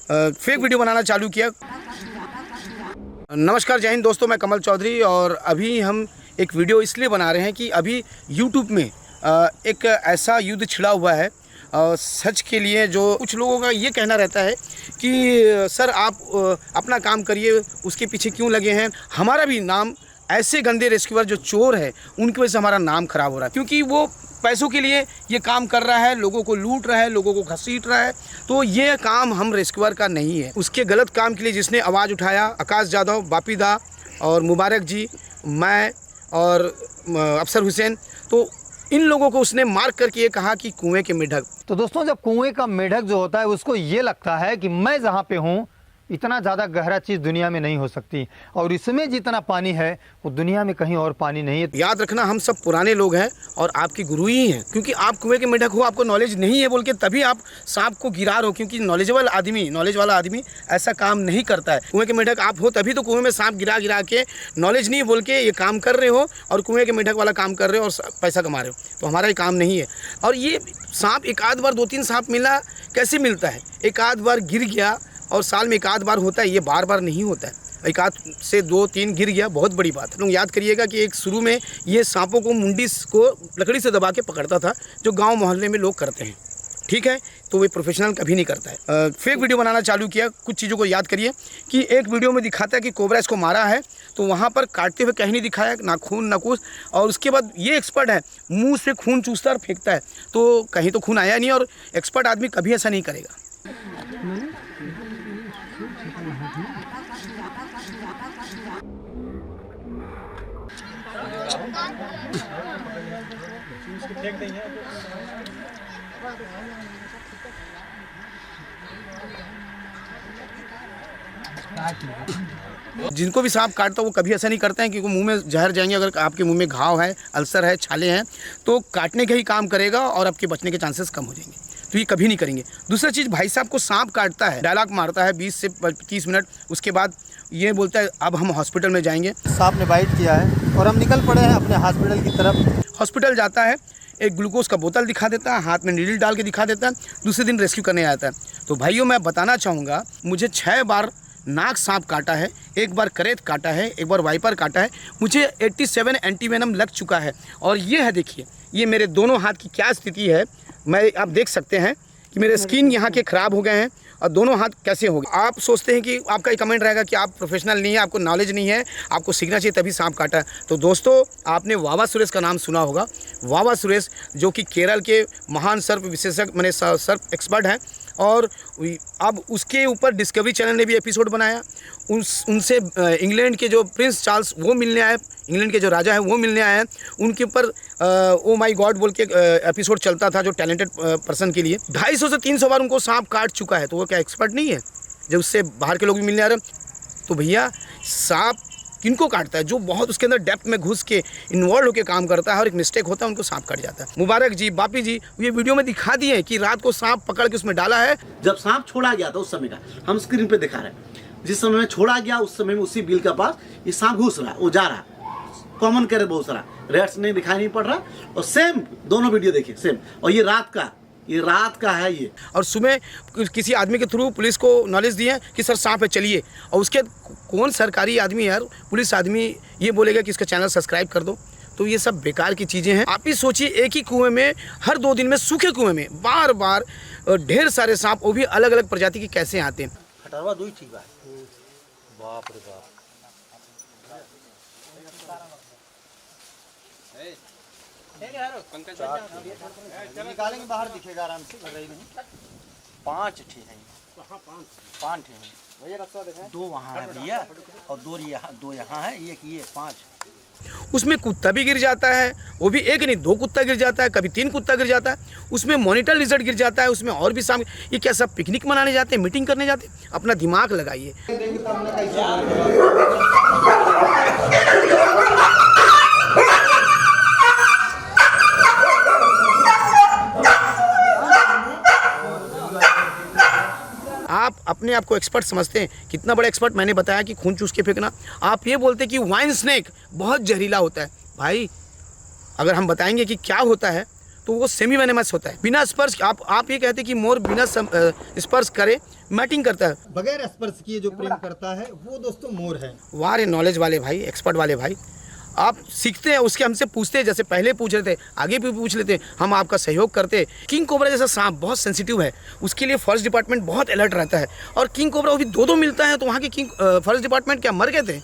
Fake video बनाना चालू किया। नमस्कार, जय हिंद दोस्तों, मैं कमल चौधरी और अभी हम एक वीडियो इसलिए बना रहे हैं कि अभी यूट्यूब में एक ऐसा युद्ध छिड़ा हुआ है सच के लिए। जो कुछ लोगों का ये कहना रहता है कि सर आप अपना काम करिए, उसके पीछे क्यों लगे हैं। हमारा भी नाम, ऐसे गंदे रेस्क्यूअर जो चोर है उनकी वजह से हमारा नाम खराब हो रहा है, क्योंकि वो पैसों के लिए ये काम कर रहा है, लोगों को लूट रहा है, लोगों को घसीट रहा है। तो ये काम हम रेस्क्यूअर का नहीं है। उसके गलत काम के लिए जिसने आवाज़ उठाया, आकाश यादव, बापी दा और मुबारक जी, मैं और अफसर हुसैन, तो इन लोगों को उसने मार्क करके ये कहा कि कुएं के मेढक। तो दोस्तों, जब कुएं का मेढक जो होता है उसको ये लगता है कि मैं जहाँ पे हूँ इतना ज़्यादा गहरा चीज़ दुनिया में नहीं हो सकती, और इसमें जितना पानी है वो दुनिया में कहीं और पानी नहीं है। याद रखना, हम सब पुराने लोग हैं और आपके गुरु ही हैं, क्योंकि आप कुएं के मेढक हो, आपको नॉलेज नहीं है बोल के तभी आप सांप को गिरा रहे हो। क्योंकि नॉलेज वाला आदमी ऐसा काम नहीं करता है। कुएं के मेढक आप हो तभी तो कुएं में सांप गिरा के नॉलेज नहीं बोल के ये काम कर रहे हो और कुएं के मेढक वाला काम कर रहे हो और पैसा कमा रहे हो। तो हमारा ये काम नहीं है। और ये सांप एक आध बार 2-3 सांप मिला, कैसे मिलता है? एक आध बार गिर गया और साल में एक आध बार होता है, ये बार बार नहीं होता है। एक आध से 2-3 गिर गया, बहुत बड़ी बात है। लोग याद करिएगा कि एक शुरू में ये सांपों को मुंडी को लकड़ी से दबा के पकड़ता था, जो गांव मोहल्ले में लोग करते हैं, ठीक है। तो वे प्रोफेशनल कभी नहीं करता है। फेक वीडियो बनाना चालू किया। कुछ चीज़ों को याद करिए कि एक वीडियो में दिखाता है कि कोबरा इसको मारा है, तो वहाँ पर काटते हुए कहीं नहीं दिखाया, ना खून ना कुछ। और उसके बाद ये एक्सपर्ट है, मुँह से खून चूसता और फेंकता है, तो कहीं तो खून आया नहीं। और एक्सपर्ट आदमी कभी ऐसा नहीं करेगा। जिनको भी सांप काटता है वो कभी ऐसा नहीं करते हैं, क्योंकि मुंह में जहर जाएंगे। अगर आपके मुंह में घाव है, अल्सर है, छाले हैं, तो काटने का ही काम करेगा और आपके बचने के चांसेस कम हो जाएंगे। तो ये कभी नहीं करेंगे। दूसरा चीज़, भाई साहब को सांप काटता है, डायलॉग मारता है 20 से 25 मिनट, उसके बाद ये बोलता है अब हम हॉस्पिटल में जाएंगे। सांप ने बाइट किया है और हम निकल पड़े हैं अपने हॉस्पिटल की तरफ। हॉस्पिटल जाता है, एक ग्लूकोज का बोतल दिखा देता है, हाथ में नीडल डाल के दिखा देता है, दूसरे दिन रेस्क्यू करने आता है। तो भाइयों, मैं बताना चाहूँगा, मुझे 6 बार नाक सांप काटा है, एक बार करेत काटा है, एक बार वाइपर काटा है, मुझे 87 एंटीवेनम लग चुका है। और ये है, देखिए, ये मेरे दोनों हाथ की क्या स्थिति है। आप देख सकते हैं कि मेरे स्किन यहाँ के ख़राब हो गए हैं और दोनों हाथ कैसे हो गए। आप सोचते हैं कि आपका एक कमेंट रहेगा कि आप प्रोफेशनल नहीं है, आपको नॉलेज नहीं है, आपको सीखना चाहिए तभी सांप काटा है। तो दोस्तों, आपने वावा सुरेश का नाम सुना होगा। वावा सुरेश जो कि केरल के महान सर्प विशेषज्ञ, माने सर्प एक्सपर्ट हैं, और अब उसके ऊपर डिस्कवरी चैनल ने भी एपिसोड बनाया। उनसे इंग्लैंड के जो प्रिंस चार्ल्स वो मिलने आए, इंग्लैंड के जो राजा हैं वो मिलने आए हैं। उनके ऊपर ओ माई गॉड बोल के एपिसोड चलता था, जो टैलेंटेड पर्सन के लिए 250 से 300 बार उनको सांप काट चुका है। तो वो क्या एक्सपर्ट नहीं है जब उससे बाहर के लोग भी मिलने आ रहे हैं? तो भैया, सांप किनको काटता है? जो बहुत उसके अंदर डेप्थ में घुस के इन्वॉल्व होकर काम करता है और एक मिस्टेक होता है, उनको सांप काट जाता है। मुबारक जी, बापी जी, ये वीडियो में दिखा दिए कि रात को सांप पकड़ के उसमें डाला है। जब सांप छोड़ा गया था उस समय का हम स्क्रीन पे दिखा रहे हैं। जिस समय में छोड़ा गया उस समय में उसी बिल के पास ये सांप घुस रहा है, वो जा रहा है। कॉमन करे बहुत सारा रेट्स नहीं दिखाई नहीं पड़ रहा। और सेम दोनों वीडियो देखिए, सेम। और ये रात का है ये। और सुबह किसी आदमी के थ्रू पुलिस को नॉलेज दिए कि सर सांप है, चलिए। और उसके कौन सरकारी आदमी यार, पुलिस आदमी ये बोलेगा कि इसका चैनल सब्सक्राइब कर दो? तो ये सब बेकार की चीज़ें हैं। आप ही सोचिए, एक ही कुएं में हर 2 दिन में, सूखे कुएं में बार बार ढेर सारे सांप, वो भी अलग अलग प्रजाति के, कैसे आते हैं। खटरवा दुई ठीक बा। बाप रे बाप। निकालेंगे बाहर, दिखेगा आराम से, लग रही नहीं। 5 ठे हैं। 5 ठे हैं भैया, रास्ता देखें। 2 वहाँ है भैया और 2 यहाँ है, एक ये 5। उसमें कुत्ता भी गिर जाता है, वो भी एक नहीं 2 कुत्ता गिर जाता है, कभी 3 कुत्ता गिर जाता है। उसमें मॉनिटर लिजर्ड गिर जाता है, उसमें और भी सांप। ये क्या सब पिकनिक मनाने जाते हैं, मीटिंग करने जाते हैं? अपना दिमाग लगाइए। आप अपने आप को एक्सपर्ट समझते हैं, कितना बड़ा एक्सपर्ट। मैंने बताया कि खून चूस के फेंकना। आप ये बोलते कि वाइन स्नेक बहुत जहरीला होता है। भाई, अगर हम बताएंगे कि क्या होता है तो वो सेमी वेनेमस होता है। बिना स्पर्श आप ये कहते हैं कि मोर बिना स्पर्श करे मैटिंग करता है। बगैर स्पर्श किए जो प्रेम करता है वो दोस्तों मोर है। वाह रे नॉलेज वाले भाई, एक्सपर्ट वाले भाई, आप सीखते हैं उसके हमसे पूछते हैं, जैसे पहले पूछ रहे थे आगे भी पूछ लेते, हम आपका सहयोग करते। किंग कोबरा जैसा सांप बहुत सेंसिटिव है, उसके लिए फॉरेस्ट डिपार्टमेंट बहुत अलर्ट रहता है। और किंग कोबरा वो भी दो मिलता है, तो वहाँ की फॉरेस्ट डिपार्टमेंट क्या मर गए थे?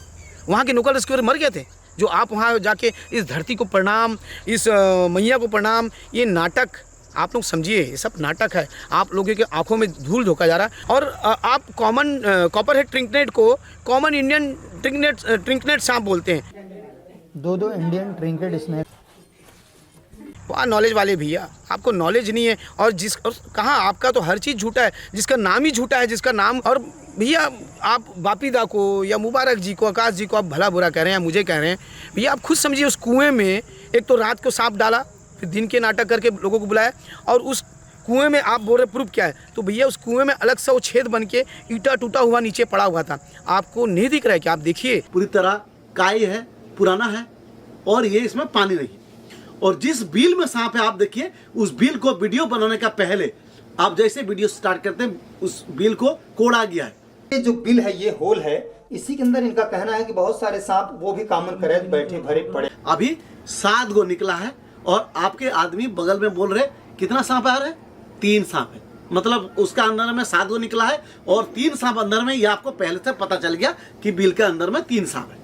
वहाँ के लोकल रेस्क्यूअर मर गए थे? जो आप वहाँ जाके इस धरती को प्रणाम, इस मैया को प्रणाम, ये नाटक आप लोग समझिए, ये सब नाटक है। आप लोगों के आंखों में धूल झोंका जा रहा है। और आप कॉमन कॉपर हेड ट्रिंकनेट को कॉमन इंडियन ट्रिंकनेट सांप बोलते हैं। दो इंडियन ट्रिंकेट स्नेक। वाह नॉलेज वाले भैया, आपको नॉलेज नहीं है। और कहाँ आपका तो हर चीज़ झूठा है, जिसका नाम ही झूठा है, जिसका नाम। और भैया आप वापीदा को या मुबारक जी को, आकाश जी को आप भला बुरा कह रहे हैं, मुझे कह रहे हैं। भैया आप खुद समझिए, उस कुएं में एक तो रात को सांप डाला, फिर दिन के नाटक करके लोगों को बुलाया, और उस कुएं में आप बोल रहे प्रूफ क्या है? तो भैया उस कुएं में अलग सा वो छेद बन के ईटा टूटा हुआ नीचे पड़ा हुआ था। आपको नहीं दिख रहा है कि आप देखिए, पूरी तरह काई है, पुराना है, और ये इसमें पानी नहीं। और जिस बिल में सांप है आप देखिए, उस बिल को वीडियो बनाने का पहले आप जैसे वीडियो स्टार्ट करते हैं, उस बिल को कोड़ा गया है। ये जो बिल है, ये होल है, इसी के अंदर इनका कहना है कि बहुत सारे सांप वो भी कॉमन करैत बैठे भरे पड़े। अभी 7 गो निकला है, और आपके आदमी बगल में बोल रहे कितना सांप आ रहा है? 3 सांप है। मतलब उसका अंदर में 7 गो निकला है, और 3 सांप अंदर में, ये आपको पहले से पता चल गया कि बिल के अंदर में 3 सांप है।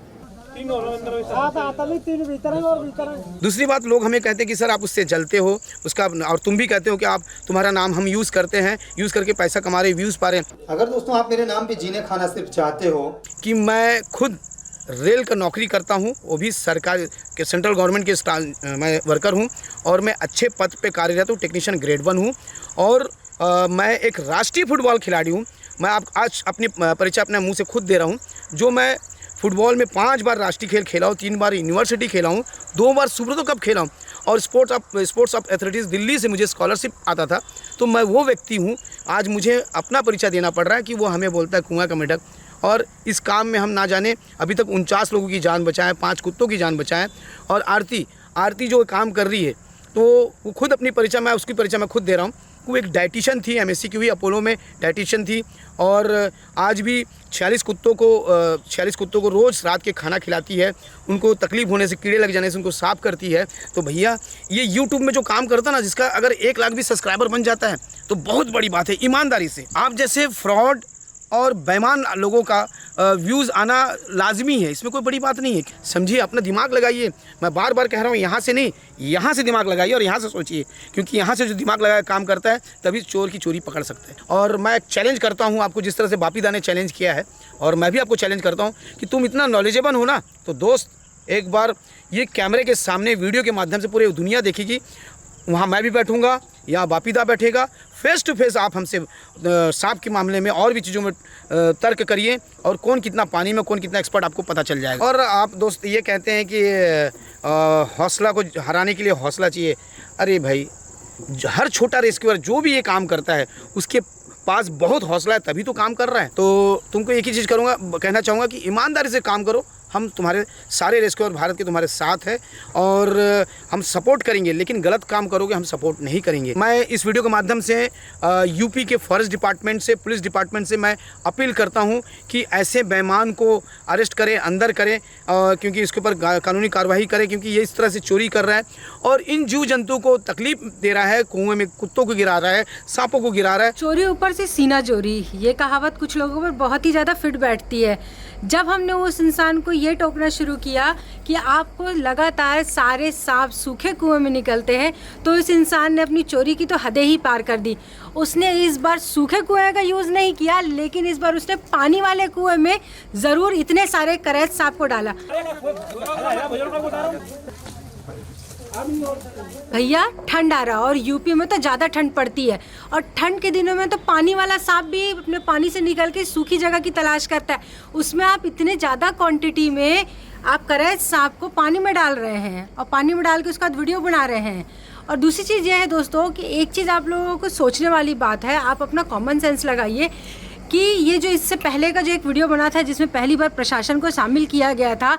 दूसरी बात, लोग हमें कहते हैं कि सर आप उससे जलते हो उसका, और तुम भी कहते हो कि आप तुम्हारा नाम हम यूज़ करते हैं, यूज़ करके पैसा कमा रहे, व्यूज़ पा रहे हैं। अगर दोस्तों आप मेरे नाम पे जीने खाना सिर्फ चाहते हो कि मैं खुद रेल का नौकरी करता हूं, वो भी सरकार के सेंट्रल गवर्नमेंट के मैं वर्कर हूं, और मैं अच्छे पद पे कार्यरत हूं, टेक्नीशियन ग्रेड 1 हूं, और मैं एक राष्ट्रीय फुटबॉल खिलाड़ी हूं। मैं आज अपनी परिचय अपने मुंह से खुद दे रहा हूं, जो मैं फुटबॉल में 5 बार राष्ट्रीय खेल खेला हूँ, 3 बार यूनिवर्सिटी खेला हूँ, 2 बार सुब्रतो कप खेला हूँ, और स्पोर्ट्स ऑफ एथलेटिक्स दिल्ली से मुझे स्कॉलरशिप आता था। तो मैं वो व्यक्ति हूँ, आज मुझे अपना परिचय देना पड़ रहा है कि वो हमें बोलता है कुआं का मेढक। और इस काम में हम ना जाने अभी तक 49 लोगों की जान बचाएं, 5 कुत्तों की जान बचाएं। और आरती जो काम कर रही है, तो वो खुद अपनी परिचय, मैं उसकी परिचय मैं खुद दे रहा हूँ। वो एक डाइटिशियन थी, MSc की हुई, अपोलो में डाइटिशियन थी, और आज भी 46 कुत्तों को रोज़ रात के खाना खिलाती है। उनको तकलीफ होने से, कीड़े लग जाने से उनको साफ़ करती है। तो भैया ये YouTube में जो काम करता ना, जिसका अगर 1 लाख भी सब्सक्राइबर बन जाता है तो बहुत बड़ी बात है। ईमानदारी से आप जैसे फ्रॉड और बेईमान लोगों का व्यूज़ आना लाजमी है, इसमें कोई बड़ी बात नहीं है। समझिए, अपना दिमाग लगाइए। मैं बार बार कह रहा हूँ, यहाँ से नहीं, यहाँ से दिमाग लगाइए और यहाँ से सोचिए, क्योंकि यहाँ से जो दिमाग लगा काम करता है तभी चोर की चोरी पकड़ सकते हैं। और मैं एक चैलेंज करता हूँ आपको, जिस तरह से वापीदा ने चैलेंज किया है, और मैं भी आपको चैलेंज करता हूँ कि तुम इतना नॉलेजेबल हो ना, तो दोस्त एक बार ये कैमरे के सामने वीडियो के माध्यम से पूरी दुनिया देखेगी, वहाँ मैं भी बैठूँगा, यहाँ वापीदा बैठेगा, फेस टू फेस आप हमसे सांप के मामले में और भी चीज़ों में तर्क करिए, और कौन कितना पानी में, कौन कितना एक्सपर्ट, आपको पता चल जाएगा। और आप दोस्त ये कहते हैं कि हौसला को हराने के लिए हौसला चाहिए। अरे भाई, हर छोटा रेस्क्यूअर जो भी ये काम करता है, उसके पास बहुत हौसला है, तभी तो काम कर रहा है। तो तुमको एक ही चीज़ कहना चाहूँगा कि ईमानदारी से काम करो। हम तुम्हारे सारे रेस्क्यूअर भारत के तुम्हारे साथ हैं, और हम सपोर्ट करेंगे, लेकिन गलत काम करोगे हम सपोर्ट नहीं करेंगे। मैं इस वीडियो के माध्यम से यूपी के फॉरेस्ट डिपार्टमेंट से, पुलिस डिपार्टमेंट से मैं अपील करता हूं कि ऐसे बेईमान को अरेस्ट करें, अंदर करें, क्योंकि इसके ऊपर कानूनी कार्रवाई करें, क्योंकि ये इस तरह से चोरी कर रहा है और इन जीव जंतु को तकलीफ दे रहा है। कुएं में कुत्तों को गिरा रहा है, सांपों को गिरा रहा है। चोरी ऊपर से सीना चोरी, ये कहावत कुछ लोगों पर बहुत ही ज़्यादा फिट बैठती है। जब हमने उस इंसान को ये टोकना शुरू किया कि आपको लगातार सारे सांप सूखे कुएं में निकलते हैं, तो इस इंसान ने अपनी चोरी की तो हदें ही पार कर दी। उसने इस बार सूखे कुएं का यूज़ नहीं किया, लेकिन इस बार उसने पानी वाले कुएं में ज़रूर इतने सारे करैत सांप को डाला। भैया ठंड आ रहा, और यूपी में तो ज़्यादा ठंड पड़ती है, और ठंड के दिनों में तो पानी वाला सांप भी अपने पानी से निकल के सूखी जगह की तलाश करता है। उसमें आप इतने ज़्यादा क्वांटिटी में आप करैत सांप को पानी में डाल रहे हैं, और पानी में डाल के उसका वीडियो बना रहे हैं। और दूसरी चीज़ यह है दोस्तों कि एक चीज़ आप लोगों को सोचने वाली बात है, आप अपना कॉमन सेंस लगाइए कि ये जो इससे पहले का जो एक वीडियो बना था, जिसमें पहली बार प्रशासन को शामिल किया गया था,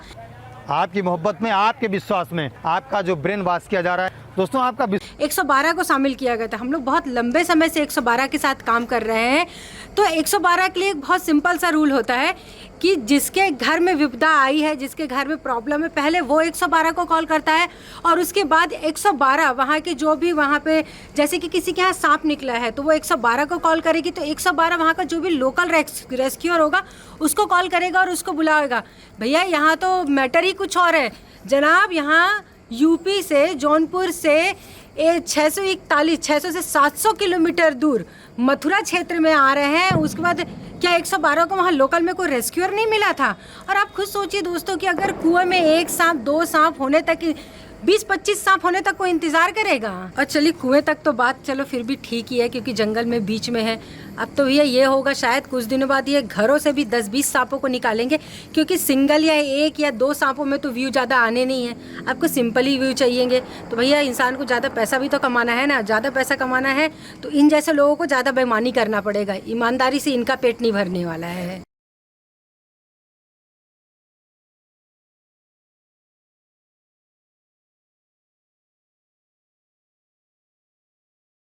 आपकी मोहब्बत में, आपके विश्वास में आपका जो ब्रेन वॉश किया जा रहा है, दोस्तों आपका 112 को शामिल किया गया था। हम लोग बहुत लंबे समय से 112 के साथ काम कर रहे हैं। तो 112 के लिए एक बहुत सिंपल सा रूल होता है कि जिसके घर में विपदा आई है, जिसके घर में प्रॉब्लम है, पहले वो 112 को कॉल करता है और उसके बाद 112 वहाँ के जो भी वहाँ पे जैसे कि किसी के यहाँ सांप निकला है तो वो 112 को कॉल करेगी। तो 112 वहाँ का जो भी लोकल रेस्क्यूअर होगा उसको कॉल करेगा और उसको बुलाएगा। भैया यहाँ तो मैटर ही कुछ और है जनाब। यहाँ यूपी से, जौनपुर से 600 से 700 किलोमीटर दूर मथुरा क्षेत्र में आ रहे हैं। उसके बाद क्या 112 को वहाँ लोकल में कोई रेस्क्यूअर नहीं मिला था? और आप खुद सोचिए दोस्तों कि अगर कुएं में 1 सांप 2 सांप होने तक 20-25 सांप होने तक कोई इंतजार करेगा? और चलिए कुएं तक तो बात चलो फिर भी ठीक ही है क्योंकि जंगल में बीच में है। अब तो भैया ये होगा शायद कुछ दिनों बाद ये घरों से भी 10-20 सांपों को निकालेंगे क्योंकि सिंगल या 1 या 2 सांपों में तो व्यू ज़्यादा आने नहीं है। आपको सिंपल ही व्यू चाहिएंगे। तो भैया इंसान को ज़्यादा पैसा भी तो कमाना है ना। ज़्यादा पैसा कमाना है तो इन जैसे लोगों को ज़्यादा बेईमानी करना पड़ेगा। ईमानदारी से इनका पेट नहीं भरने वाला है।